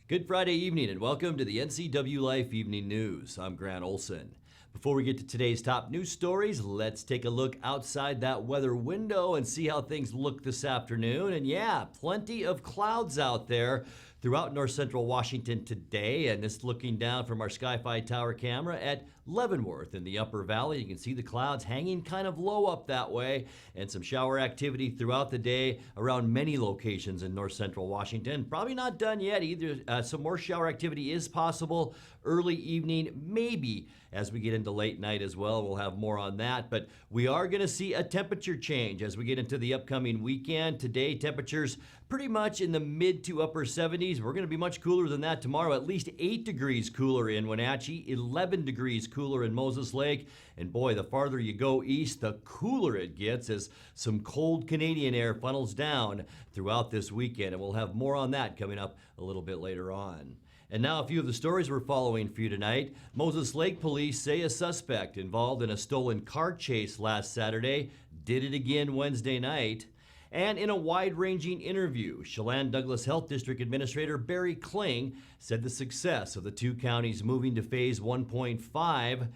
Good Friday evening and welcome to the NCWLIFE Evening News. I'm Grant Olson. Before we get to today's top news stories, let's take a look outside that weather window and see how things look this afternoon. And yeah, plenty of clouds out there throughout north central Washington today. And this looking down from our Sky-Fi Tower camera at Leavenworth in the Upper Valley. You can see the clouds hanging kind of low up that way, and some shower activity throughout the day around many locations in north central Washington. Probably not done yet either. Some more shower activity is possible early evening, maybe as we get into late night as well. We'll have more on that, but we are going to see a temperature change as we get into the upcoming weekend. Today, temperatures pretty much in the mid to upper 70s. We're going to be much cooler than that tomorrow, at least 8 degrees cooler in Wenatchee, 11 degrees cooler in Moses Lake. And boy, the farther you go east, the cooler it gets as some cold Canadian air funnels down throughout this weekend. And we'll have more on that coming up a little bit later on. And now a few of the stories we're following for you tonight. Moses Lake police say a suspect involved in a stolen car chase last Saturday did it again Wednesday night. And in a wide-ranging interview, Chelan Douglas Health District Administrator Barry Kling said the success of the two counties moving to Phase 1.5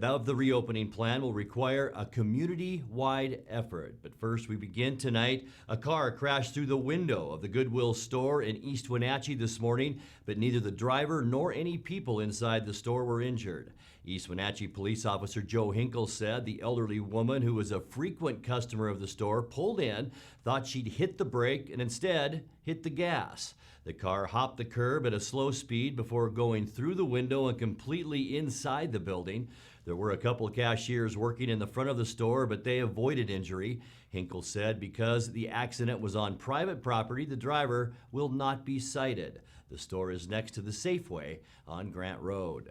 of the reopening plan will require a community-wide effort. But first, we begin tonight. A car crashed through the window of the Goodwill store in East Wenatchee this morning, but neither the driver nor any people inside the store were injured. East Wenatchee police officer Joe Hinkle said the elderly woman, who was a frequent customer of the store, pulled in, thought she'd hit the brake, and instead hit the gas. The car hopped the curb at a slow speed before going through the window and completely inside the building. There were a couple of cashiers working in the front of the store, but they avoided injury. Hinkle said because the accident was on private property, the driver will not be cited. The store is next to the Safeway on Grant Road.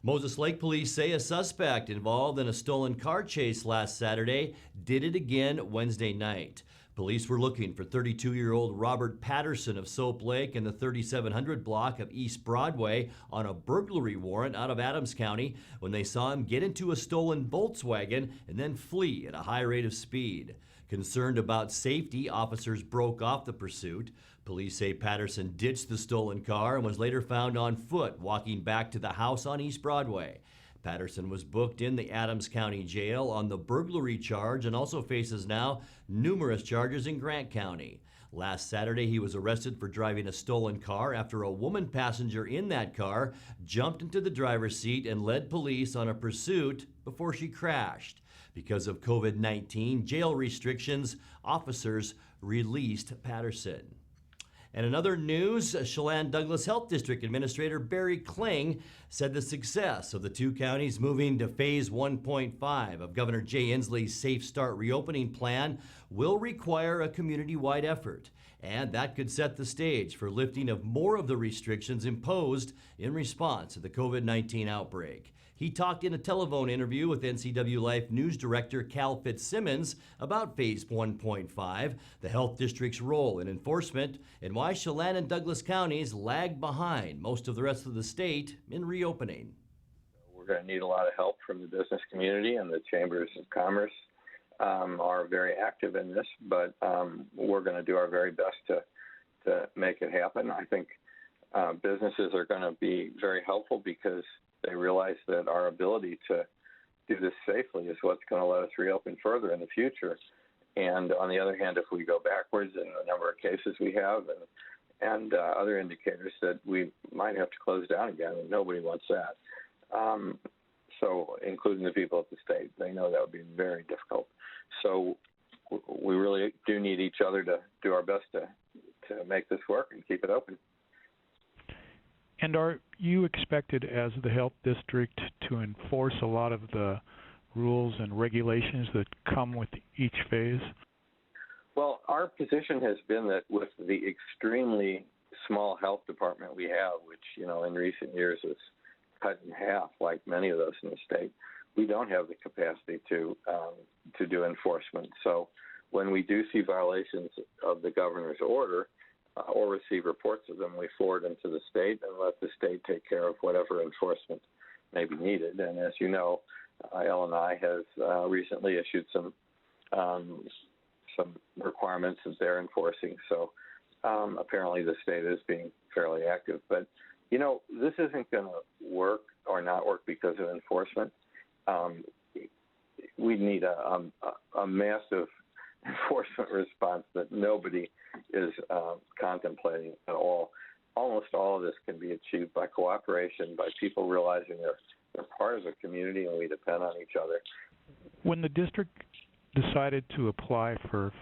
Moses Lake police say a suspect involved in a stolen car chase last Saturday did it again Wednesday night. Police were looking for 32-year-old Robert Patterson of Soap Lake in the 3700 block of East Broadway on a burglary warrant out of Adams County when they saw him get into a stolen Volkswagen and then flee at a high rate of speed. Concerned about safety, officers broke off the pursuit. Police say Patterson ditched the stolen car and was later found on foot walking back to the house on East Broadway. Patterson was booked in the Adams County Jail on the burglary charge and also faces now numerous charges in Grant County. Last Saturday, he was arrested for driving a stolen car after a woman passenger in that car jumped into the driver's seat and led police on a pursuit before she crashed. Because of COVID-19 jail restrictions, officers released Patterson. And in other news, Chelan Douglas Health District Administrator Barry Kling said the success of the two counties moving to Phase 1.5 of Governor Jay Inslee's Safe Start reopening plan will require a community-wide effort. And that could set the stage for lifting of more of the restrictions imposed in response to the COVID-19 outbreak. He talked in a telephone interview with NCWLIFE News Director Cal Fitzsimmons about Phase 1.5, the health district's role in enforcement, and why Chelan and Douglas counties lag behind most of the rest of the state in reopening. We're going to need a lot of help from the business community, and the chambers of commerce are very active in this, but we're going to do our very best to make it happen. I think businesses are going to be very helpful because they realize that our ability to do this safely is what's going to let us reopen further in the future. And on the other hand, if we go backwards in the number of cases we have and other indicators, that we might have to close down again, and nobody wants that. So including the people at the state, they know that would be very difficult. So we really do need each other to do our best to make this work and keep it open. And are you expected as the health district to enforce a lot of the rules and regulations that come with each phase? Well, our position has been that with the extremely small health department we have, which, in recent years is cut in half, like many of those in the state, we don't have the capacity to do enforcement. So when we do see violations of the governor's order, or receive reports of them, we forward them to the state and let the state take care of whatever enforcement may be needed. And as you know, L&I has recently issued some requirements that they're enforcing. So Apparently the state is being fairly active. But, this isn't going to work or not work because of enforcement. We need a massive enforcement response that nobody is contemplating at all. Almost all of this can be achieved by cooperation, by people realizing they're part of a community and we depend on each other. When the district decided to apply for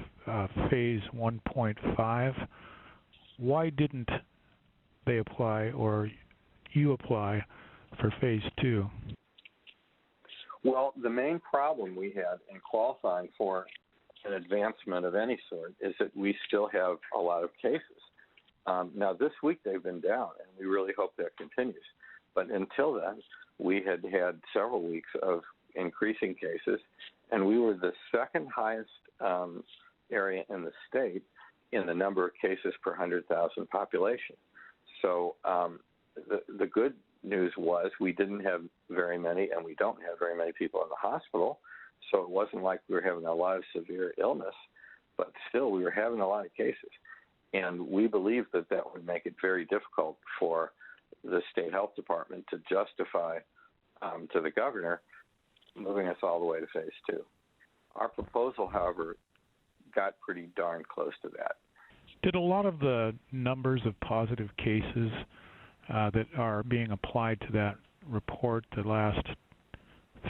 phase 1.5, why didn't they apply or you apply for phase 2? Well, the main problem we had in qualifying for an advancement of any sort is that we still have a lot of cases. Now, this week they've been down, and we really hope that continues. But until then, we had several weeks of increasing cases, and we were the second highest area in the state in the number of cases per 100,000 population. So the good news was we didn't have very many, and we don't have very many people in the hospital, so it wasn't like we were having a lot of severe illness, but still we were having a lot of cases. And we believe that would make it very difficult for the state health department to justify to the governor moving us all the way to phase 2. Our proposal, however, got pretty darn close to that. Did a lot of the numbers of positive cases that are being applied to that report the last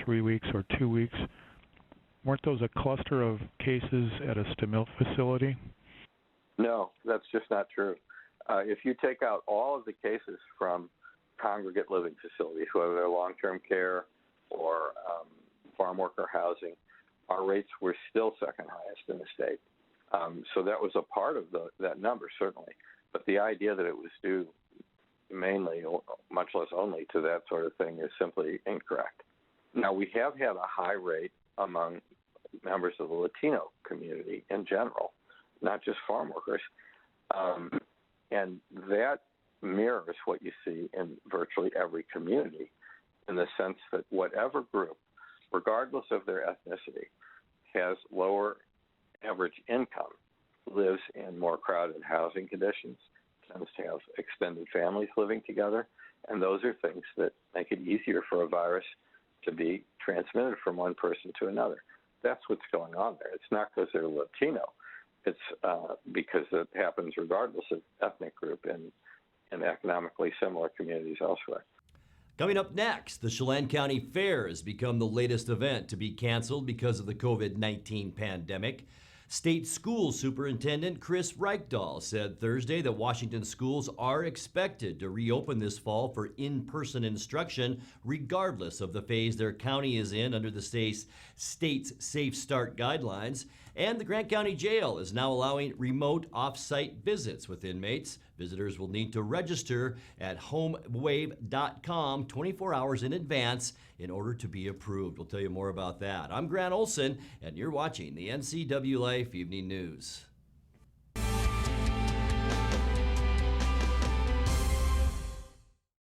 3 weeks or 2 weeks, weren't those a cluster of cases at a Stimil facility? No, that's just not true. If you take out all of the cases from congregate living facilities, whether they're long-term care or farm worker housing, our rates were still second highest in the state. So that was a part of that number, certainly. But the idea that it was due mainly, much less only, to that sort of thing is simply incorrect. Now, we have had a high rate among members of the Latino community in general, not just farm workers. And that mirrors what you see in virtually every community, in the sense that whatever group, regardless of their ethnicity, has lower average income, lives in more crowded housing conditions, tends to have extended families living together, and those are things that make it easier for a virus to be transmitted from one person to another. That's what's going on there. It's not because they're Latino. It's because it happens regardless of ethnic group in economically similar communities elsewhere. Coming up next, the Chelan County Fair has become the latest event to be canceled because of the COVID-19 pandemic. State School Superintendent Chris Reichdahl said Thursday that Washington schools are expected to reopen this fall for in-person instruction regardless of the phase their county is in under the state's Safe Start guidelines. And the Grant County Jail is now allowing remote off-site visits with inmates. Visitors will need to register at homewave.com 24 hours in advance in order to be approved. We'll tell you more about that. I'm Grant Olson, and you're watching the NCWLIFE Evening News.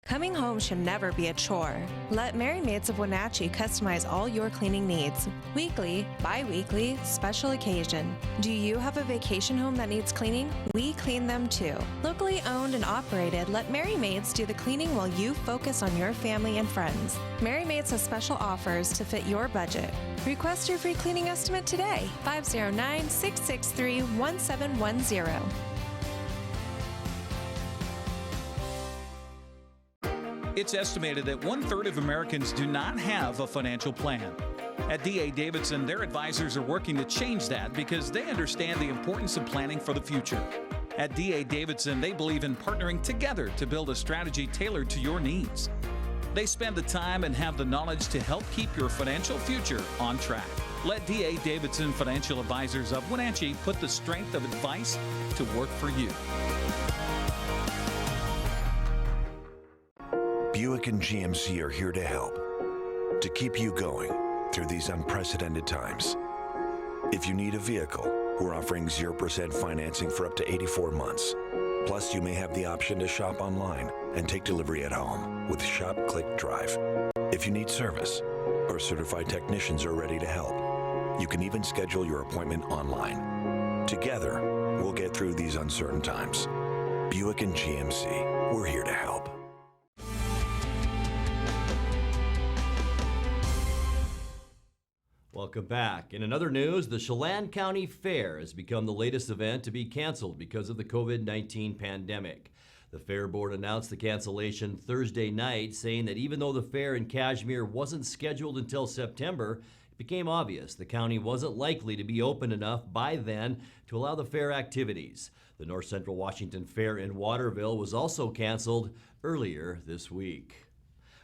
Coming home should never be a chore. Let Merry Maids of Wenatchee customize all your cleaning needs. Weekly, bi-weekly, special occasion. Do you have a vacation home that needs cleaning? We clean them too. Locally owned and operated, let Merry Maids do the cleaning while you focus on your family and friends. Merry Maids has special offers to fit your budget. Request your free cleaning estimate today. 509-663-1710. It's estimated that 1/3 of Americans do not have a financial plan. At D.A. Davidson, their advisors are working to change that because they understand the importance of planning for the future. At D.A. Davidson, they believe in partnering together to build a strategy tailored to your needs. They spend the time and have the knowledge to help keep your financial future on track. Let D.A. Davidson Financial Advisors of Wenatchee put the strength of advice to work for you. Buick and GMC are here to help, to keep you going through these unprecedented times. If you need a vehicle, we're offering 0% financing for up to 84 months. Plus, you may have the option to shop online and take delivery at home with Shop, Click, Drive. If you need service, our certified technicians are ready to help. You can even schedule your appointment online. Together, We'll get through these uncertain times. Buick and GMC, we're here to help. Welcome back. In another news, the Chelan County Fair has become the latest event to be canceled because of the COVID-19 pandemic. The Fair Board announced the cancellation Thursday night, saying that even though the fair in Kashmir wasn't scheduled until September, it became obvious the county wasn't likely to be open enough by then to allow the fair activities. The North Central Washington Fair in Waterville was also canceled earlier this week.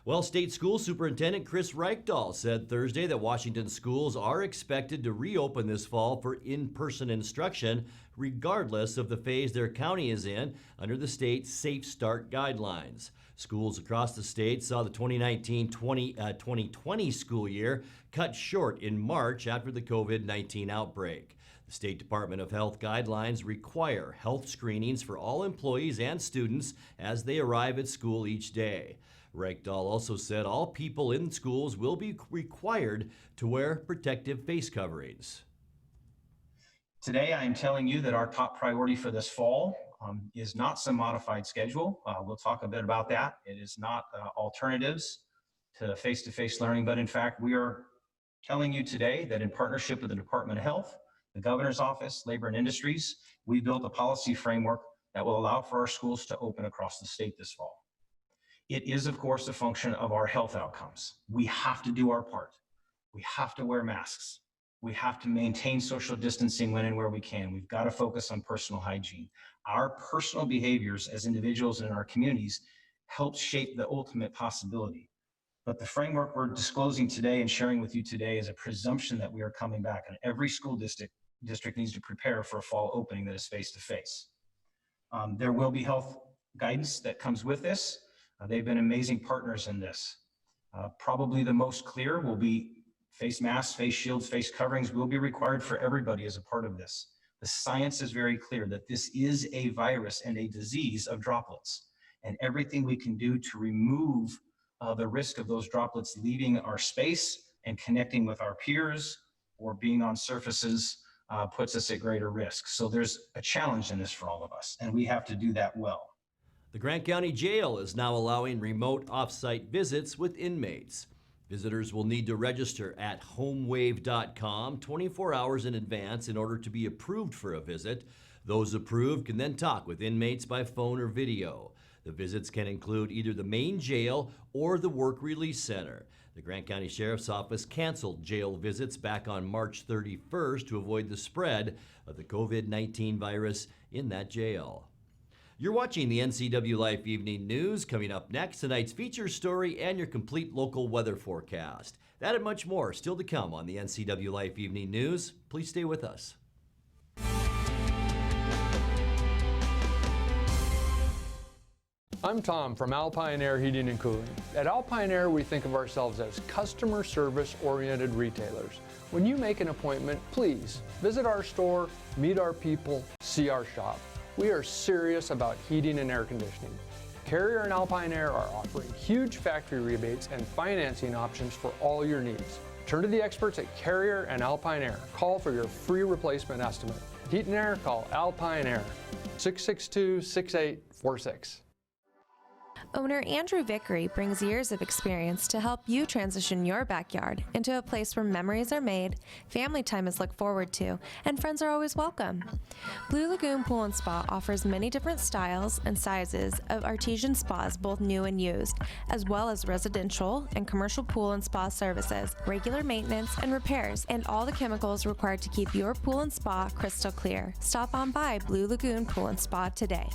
Well, State School Superintendent Chris Reichdahl said Thursday that Washington schools are expected to reopen this fall for in-person instruction, regardless of the phase their county is in under the state's Safe Start guidelines. Schools across the state saw the 2019-2020 school year cut short in March after the COVID-19 outbreak. The State Department of Health guidelines require health screenings for all employees and students as they arrive at school each day. Reichdahl also said all people in schools will be required to wear protective face coverings. Today, I am telling you that our top priority for this fall is not some modified schedule. We'll talk a bit about that. It is not alternatives to face-to-face learning, but in fact, we are telling you today that in partnership with the Department of Health, the Governor's Office, Labor and Industries, we built a policy framework that will allow for our schools to open across the state this fall. It is, of course, a function of our health outcomes. We have to do our part. We have to wear masks. We have to maintain social distancing when and where we can. We've got to focus on personal hygiene. Our personal behaviors as individuals in our communities help shape the ultimate possibility. But the framework we're disclosing today and sharing with you today is a presumption that we are coming back, and every school district needs to prepare for a fall opening that is face-to-face. There will be health guidance that comes with this. They've been amazing partners in this. Probably the most clear will be face masks, face shields, face coverings will be required for everybody as a part of this. The science is very clear that this is a virus and a disease of droplets, and everything we can do to remove the risk of those droplets leaving our space and connecting with our peers or being on surfaces puts us at greater risk. So there's a challenge in this for all of us, and we have to do that well. The Grant County Jail is now allowing remote off-site visits with inmates. Visitors will need to register at homewave.com 24 hours in advance in order to be approved for a visit. Those approved can then talk with inmates by phone or video. The visits can include either the main jail or the work release center. The Grant County Sheriff's Office canceled jail visits back on March 31st to avoid the spread of the COVID-19 virus in that jail. You're watching the NCWLIFE Evening News. Coming up next, tonight's feature story and your complete local weather forecast. That and much more still to come on the NCWLIFE Evening News. Please stay with us. I'm Tom from Alpine Air Heating and Cooling. At Alpine Air, we think of ourselves as customer service-oriented retailers. When you make an appointment, please visit our store, meet our people, see our shop. We are serious about heating and air conditioning. Carrier and Alpine Air are offering huge factory rebates and financing options for all your needs. Turn to the experts at Carrier and Alpine Air. Call for your free replacement estimate. Heat and air, call Alpine Air, 662-6846. Owner Andrew Vickery brings years of experience to help you transition your backyard into a place where memories are made, family time is looked forward to, and friends are always welcome. Blue Lagoon Pool and Spa offers many different styles and sizes of artesian spas, both new and used, as well as residential and commercial pool and spa services, regular maintenance and repairs, and all the chemicals required to keep your pool and spa crystal clear. Stop on by Blue Lagoon Pool and Spa today.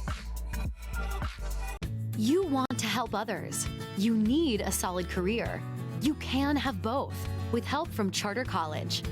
You want to help others. You need a solid career. You can have both with help from Charter College.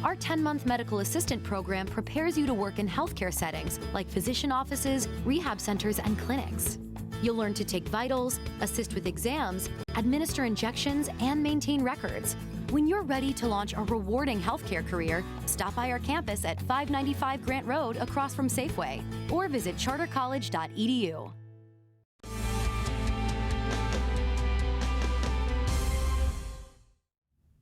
Our 10-month medical assistant program prepares you to work in healthcare settings like physician offices, rehab centers, and clinics. You'll learn to take vitals, assist with exams, administer injections, and maintain records. When you're ready to launch a rewarding healthcare career, stop by our campus at 595 Grant Road across from Safeway or visit chartercollege.edu.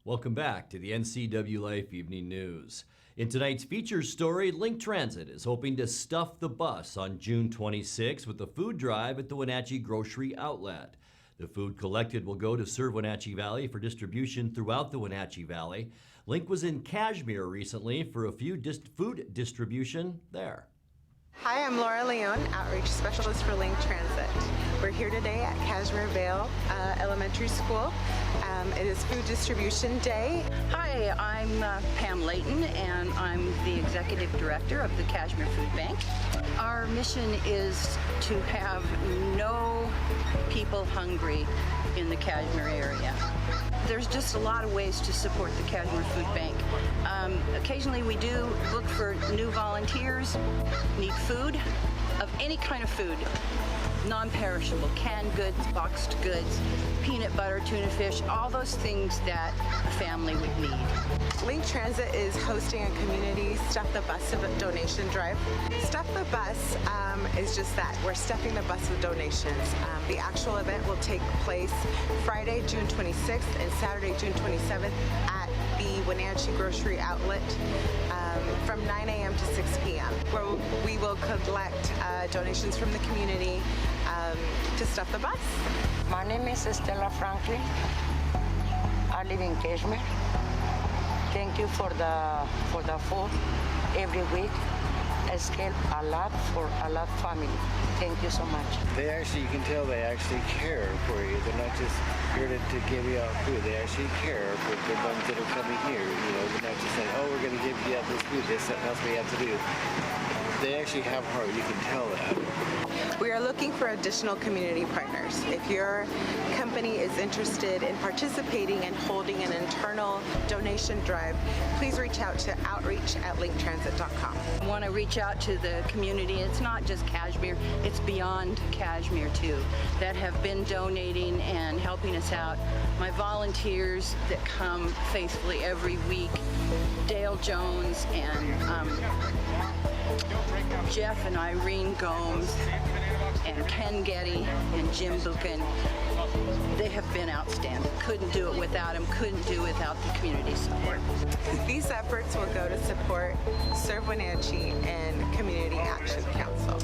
Welcome back to the NCWLIFE Evening News. In tonight's feature story, Link Transit is hoping to stuff the bus on June 26 with a food drive at the Wenatchee Grocery Outlet. The food collected will go to serve Wenatchee Valley for distribution throughout the Wenatchee Valley. Link was in Kashmir recently for a few food distribution there. Hi, I'm Laura Leon, Outreach Specialist for Link Transit. We're here today at Kashmir Vale Elementary School. It is Food Distribution Day. Hi, I'm Pam Layton, and I'm the Executive Director of the Kashmir Food Bank. Our mission is to have no people hungry in the Kashmir area. There's just a lot of ways to support the Kashmir Food Bank. Occasionally we do look for new volunteers, need food, of any kind of food, non-perishable, canned goods, boxed goods, peanut butter, tuna fish, all those things that a family would need. Link Transit is hosting a community Stuff the Bus donation drive. Stuff the Bus is just that. We're stuffing the bus with donations. The actual event will take place Friday, June 26th and Saturday, June 27th at the Wenatchee Grocery Outlet from 9 a.m. to 6 p.m. where we will collect donations from the community to stuff the bus. My name is Stella Franklin. I live in Kashmir. Thank you for the food every week. It's helped a lot for a lot of family. Thank you so much. They actually, you can tell they actually care for you. They're not just here to give you out food. They actually care for the ones that are coming here. You know, they're not just saying, oh, we're going to give you out this food. There's something else we have to do. They actually have heart. You can tell that. We are looking for additional community partners. If your company is interested in participating and holding an internal donation drive, please reach out to outreach@linktransit.com. I want to reach out to the community. It's not just Kashmir, it's beyond Kashmir too, that have been donating and helping us out. My volunteers that come faithfully every week, Dale Jones and Jeff and Irene Gomes and Ken Getty and Jim Buchan, they have been outstanding. Couldn't do it without them, couldn't do it without the community support. These efforts will go to support Serve Wenatchee and Community Action Council.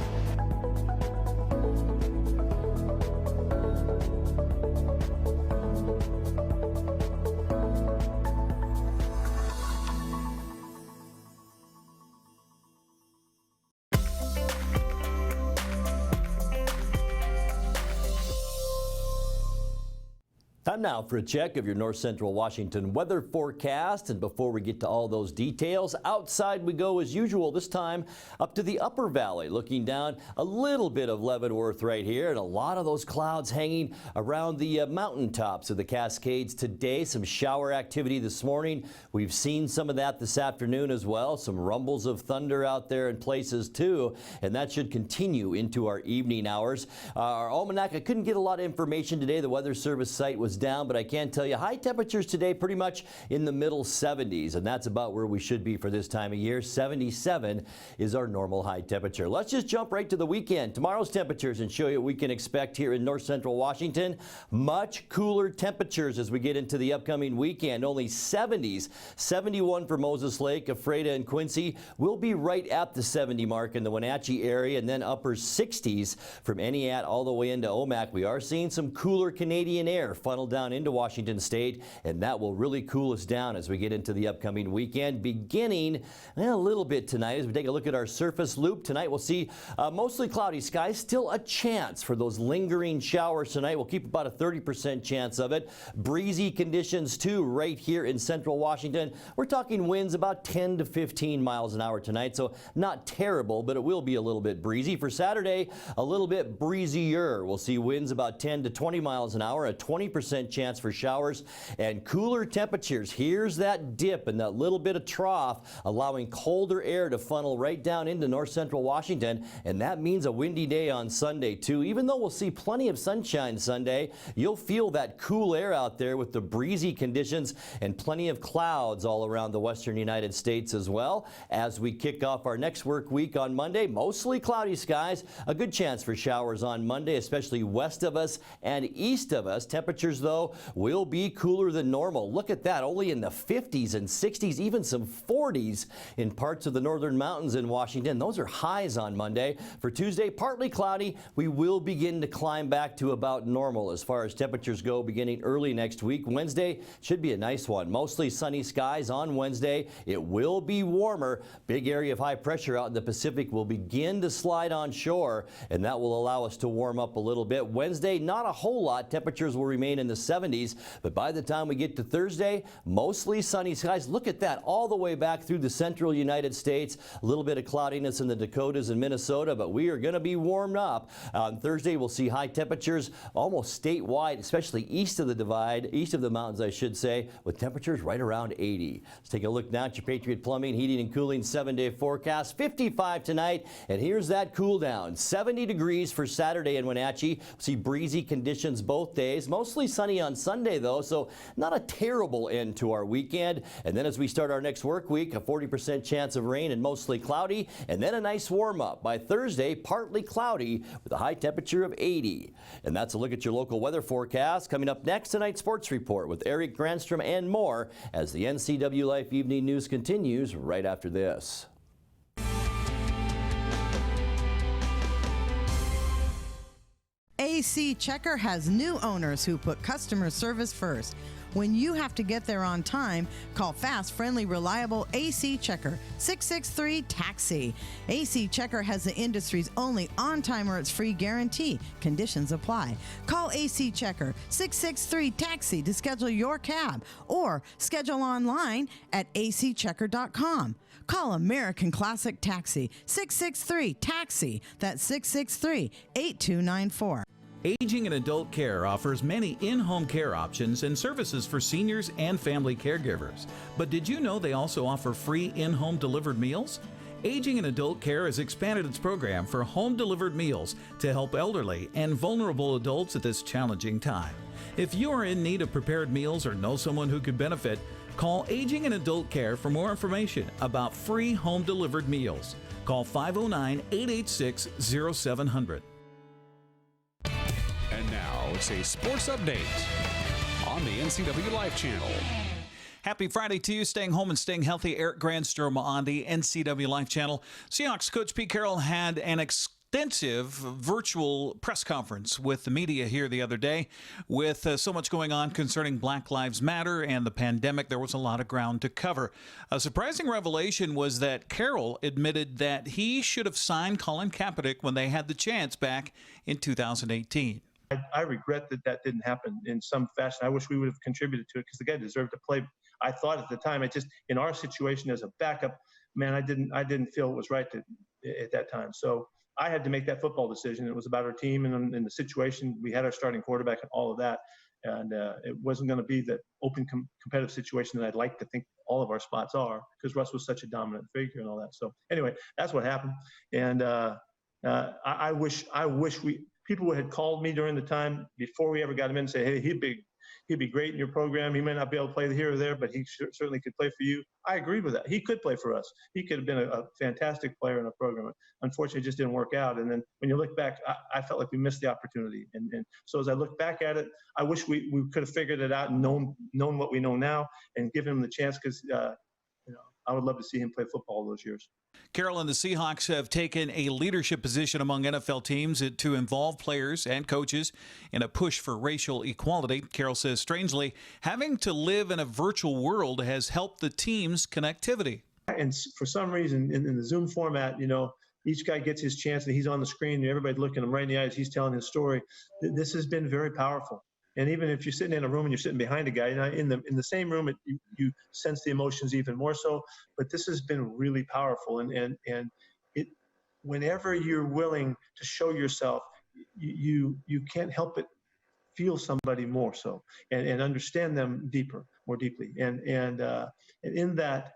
Time now for a check of your North Central Washington weather forecast. And before we get to all those details, outside we go as usual, this time up to the Upper Valley, looking down a little bit of Leavenworth right here, and a lot of those clouds hanging around the mountaintops of the Cascades today. Some shower activity this morning. We've seen some of that this afternoon as well. Some rumbles of thunder out there in places too, and that should continue into our evening hours. Our almanac, I couldn't get a lot of information today. The Weather Service site was down, but I can tell you high temperatures today pretty much in the middle 70s, and that's about where we should be for this time of year. 77 is our normal high temperature. Let's just jump right to the weekend. Tomorrow's temperatures and show you what we can expect here in North Central Washington. Much cooler temperatures as we get into the upcoming weekend. Only 70s, 71 for Moses Lake, Ephrata, and Quincy. We'll be right at the 70 mark in the Wenatchee area, and then upper 60s from Eniat all the way into Omak. We are seeing some cooler Canadian air funnel down into Washington State, and that will really cool us down as we get into the upcoming weekend, beginning a little bit tonight. As we take a look at our surface loop tonight, we'll see mostly cloudy skies. Still a chance for those lingering showers tonight. We'll keep about a 30% chance of it. Breezy conditions too right here in central Washington. We're talking winds about 10 to 15 miles an hour tonight, so not terrible, but it will be a little bit breezy. For Saturday, a little bit breezier. We'll see winds about 10 to 20 miles an hour, a 20% chance for showers, and cooler temperatures. Here's that dip and that little bit of trough, allowing colder air to funnel right down into north central Washington, and that means a windy day on Sunday too. Even though we'll see plenty of sunshine Sunday, you'll feel that cool air out there with the breezy conditions and plenty of clouds all around the western United States as well. As we kick off our next work week on Monday, mostly cloudy skies, a good chance for showers on Monday, especially west of us and east of us. Temperatures though, will be cooler than normal. Look at that, only in the 50s and 60s, even some 40s in parts of the northern mountains in Washington. Those are highs on Monday. For Tuesday, partly cloudy. We will begin to climb back to about normal as far as temperatures go beginning early next week. Wednesday should be a nice one. Mostly sunny skies on Wednesday. It will be warmer. Big area of high pressure out in the Pacific will begin to slide on shore, and that will allow us to warm up a little bit. Wednesday, not a whole lot. Temperatures will remain in the 70s, but by the time we get to Thursday, mostly sunny skies. Look at that, all the way back through the central United States. A little bit of cloudiness in the Dakotas and Minnesota, but we are going to be warmed up. On Thursday, we'll see high temperatures almost statewide, especially east of the divide, east of the mountains, I should say, with temperatures right around 80. Let's take a look now at your Patriot Plumbing, Heating and Cooling 7-day forecast. 55 tonight, and here's that cool down. 70 degrees for Saturday in Wenatchee. See breezy conditions both days. Mostly sunny on Sunday, though, so not a terrible end to our weekend. And then as we start our next work week, a 40% chance of rain and mostly cloudy, and then a nice warm up. By Thursday, partly cloudy with a high temperature of 80. And that's a look at your local weather forecast. Coming up next, tonight's sports report with Eric Granstrom and more as the NCWLIFE Evening News continues right after this. AC Checker has new owners who put customer service first. When you have to get there on time, call fast, friendly, reliable AC Checker, 663-TAXI. AC Checker has the industry's only on-time or it's free guarantee. Conditions apply. Call AC Checker, 663-TAXI to schedule your cab or schedule online at acchecker.com. Call American Classic Taxi, 663-TAXI. That's 663-8294. Aging and Adult Care offers many in-home care options and services for seniors and family caregivers. But did you know they also offer free in-home delivered meals? Aging and Adult Care has expanded its program for home-delivered meals to help elderly and vulnerable adults at this challenging time. If you are in need of prepared meals or know someone who could benefit, call Aging and Adult Care for more information about free home-delivered meals. Call 509-886-0700. And now it's a sports update on the NCWLIFE channel. Happy Friday to you. Staying home and staying healthy. Eric Granstrom on the NCWLIFE channel. Seahawks coach Pete Carroll had an extensive virtual press conference with the media here the other day. With so much going on concerning Black Lives Matter and the pandemic, there was a lot of ground to cover. A surprising revelation was that Carroll admitted that he should have signed Colin Kaepernick when they had the chance back in 2018. I regret that that didn't happen in some fashion. I wish we would have contributed to it because the guy deserved to play. I thought at the time, in our situation as a backup, man, I didn't feel it was right at that time. So I had to make that football decision. It was about our team and the situation. We had our starting quarterback and all of that. And it wasn't going to be the open competitive situation that I'd like to think all of our spots are, because Russ was such a dominant figure and all that. So anyway, that's what happened. And I wish people had called me during the time before we ever got him in and say, hey, he'd be great in your program. He may not be able to play here or there, but he certainly could play for you. I agreed with that. He could play for us. He could have been a fantastic player in our program. Unfortunately, it just didn't work out. And then when you look back, I felt like we missed the opportunity. And so as I look back at it, I wish we could have figured it out and known what we know now and given him the chance, because I would love to see him play football those years. Carroll and the Seahawks have taken a leadership position among NFL teams to involve players and coaches in a push for racial equality. Carroll says, strangely, having to live in a virtual world has helped the team's connectivity. And for some reason, in the Zoom format, each guy gets his chance and he's on the screen and everybody's looking him right in the eyes. He's telling his story. This has been very powerful. And even if you're sitting in a room and you're sitting behind a guy, in the same room, you sense the emotions even more so. But this has been really powerful. And whenever you're willing to show yourself, you can't help but feel somebody more so and understand them more deeply. And in that,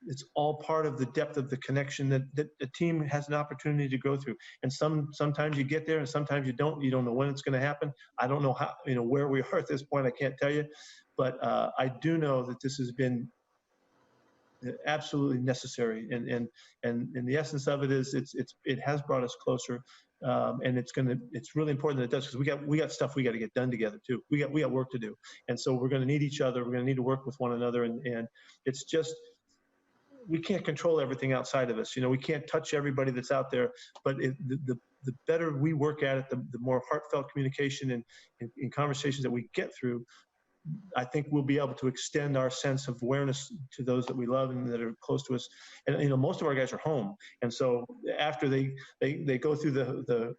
it's all part of the depth of the connection that the team has an opportunity to go through. And sometimes you get there and sometimes you don't. You don't know when it's going to happen. I don't know how, where we are at this point. I can't tell you. But I do know that this has been absolutely necessary. And the essence of it is it has brought us closer. And it's really important that it does, because we got stuff we got to get done together too. We got work to do, and so we're going to need each other. We're going to need to work with one another, and it's just, we can't control everything outside of us. We can't touch everybody that's out there, but the better we work at it, the more heartfelt communication and conversations that we get through, I think we'll be able to extend our sense of awareness to those that we love and that are close to us. And most of our guys are home, and so after they go through the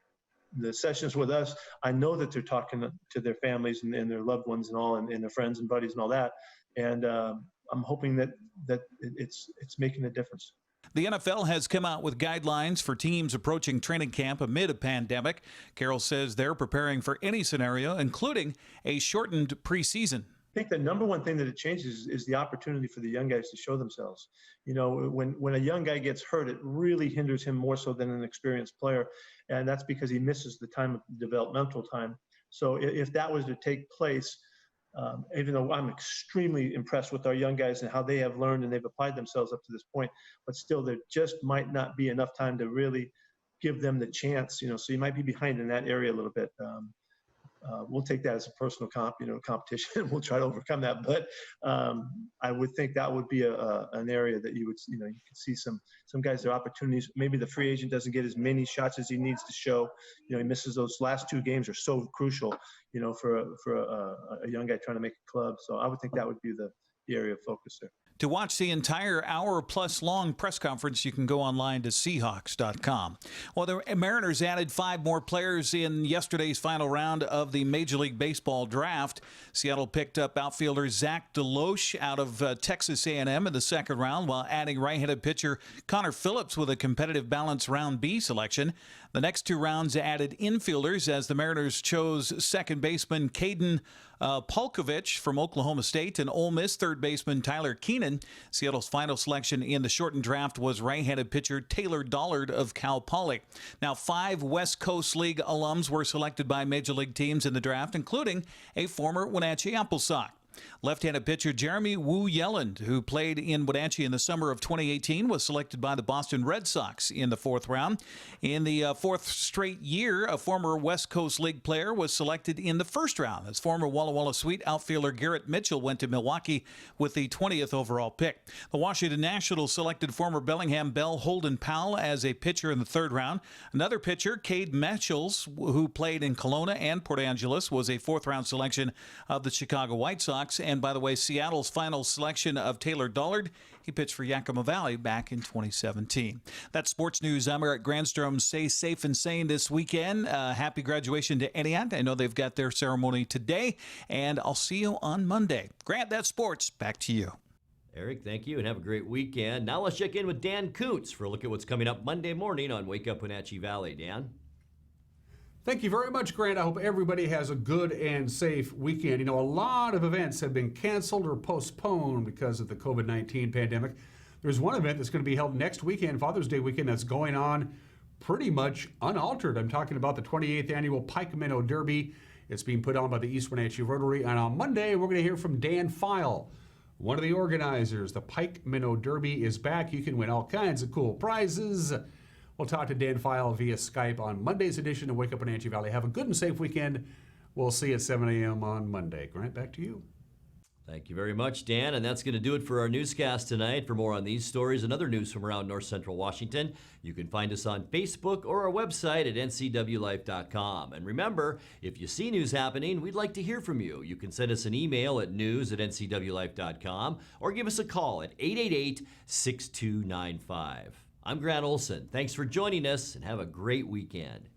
sessions with us, I know that they're talking to their families and their loved ones and all, and their friends and buddies and all that. And I'm hoping that it's making a difference. The NFL has come out with guidelines for teams approaching training camp amid a pandemic. Carroll says they're preparing for any scenario, including a shortened preseason. I think the number one thing that it changes is the opportunity for the young guys to show themselves. When a young guy gets hurt, it really hinders him more so than an experienced player, and that's because he misses the time of developmental time. So if that was to take place, even though I'm extremely impressed with our young guys and how they have learned and they've applied themselves up to this point, but still there just might not be enough time to really give them the chance, so you might be behind in that area a little bit. We'll take that as a personal competition. We'll try to overcome that, but I would think that would be an area that you could see some guys, their opportunities. Maybe the free agent doesn't get as many shots as he needs to show. He misses those last 2 games are so crucial, for a young guy trying to make a club. So I would think that would be the area of focus there. To watch the entire hour-plus long press conference, you can go online to Seahawks.com. Well, the Mariners added 5 more players in yesterday's final round of the Major League Baseball draft. Seattle picked up outfielder Zach DeLoach out of Texas A&M in the second round, while adding right-handed pitcher Connor Phillips with a competitive balance round B selection. The next 2 rounds added infielders as the Mariners chose second baseman Caden Polkovich from Oklahoma State and Ole Miss third baseman Tyler Keenan. Seattle's final selection in the shortened draft was right-handed pitcher Taylor Dollard of Cal Poly. Now, 5 West Coast League alums were selected by major league teams in the draft, including a former Wenatchee Apple Sox. Left-handed pitcher Jeremy Wu Yelland, who played in Wenatchee in the summer of 2018, was selected by the Boston Red Sox in the 4th round. In the 4th straight year, a former West Coast League player was selected in the 1st round, as former Walla Walla Sweet outfielder Garrett Mitchell went to Milwaukee with the 20th overall pick. The Washington Nationals selected former Bellingham Belle Holden Powell as a pitcher in the 3rd round. Another pitcher, Cade Mitchells, who played in Kelowna and Port Angeles, was a 4th-round selection of the Chicago White Sox. And by the way, Seattle's final selection of Taylor Dollard, he pitched for Yakima Valley back in 2017. That's sports news. I'm Eric Granstrom. Stay safe and sane this weekend. Happy graduation to Eniat. I know they've got their ceremony today, and I'll see you on Monday. Grant, that's sports. Back to you. Eric, thank you, and have a great weekend. Now let's check in with Dan Koontz for a look at what's coming up Monday morning on Wake Up Wenatchee Valley. Dan? Thank you very much, Grant. I hope everybody has a good and safe weekend. A lot of events have been canceled or postponed because of the COVID-19 pandemic. There's one event that's going to be held next weekend, Father's Day weekend, that's going on pretty much unaltered. I'm talking about the 28th annual Pike Minnow Derby. It's being put on by the East Wenatchee Rotary. And on Monday, we're going to hear from Dan File, one of the organizers. The Pike Minnow Derby is back. You can win all kinds of cool prizes. We'll talk to Dan File via Skype on Monday's edition of Wake Up Wenatchee Valley. Have a good and safe weekend. We'll see you at 7 a.m. on Monday. Grant, back to you. Thank you very much, Dan. And that's going to do it for our newscast tonight. For more on these stories and other news from around North Central Washington, you can find us on Facebook or our website at ncwlife.com. And remember, if you see news happening, we'd like to hear from you. You can send us an email at news@ncwlife.com or give us a call at 888-6295. I'm Grant Olson. Thanks for joining us, and have a great weekend.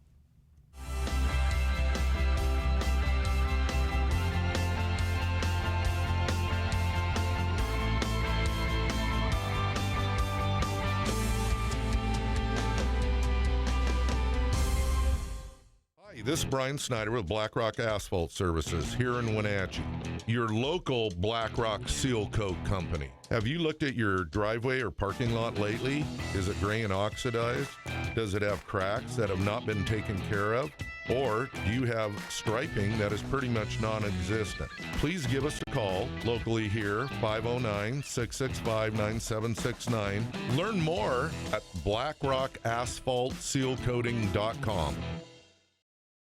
This is Brian Snyder with Black Rock Asphalt Services here in Wenatchee, your local Black Rock Seal Coat company. Have you looked at your driveway or parking lot lately? Is it gray and oxidized? Does it have cracks that have not been taken care of? Or do you have striping that is pretty much non-existent? Please give us a call locally here, 509-665-9769. Learn more at blackrockasphaltsealcoating.com.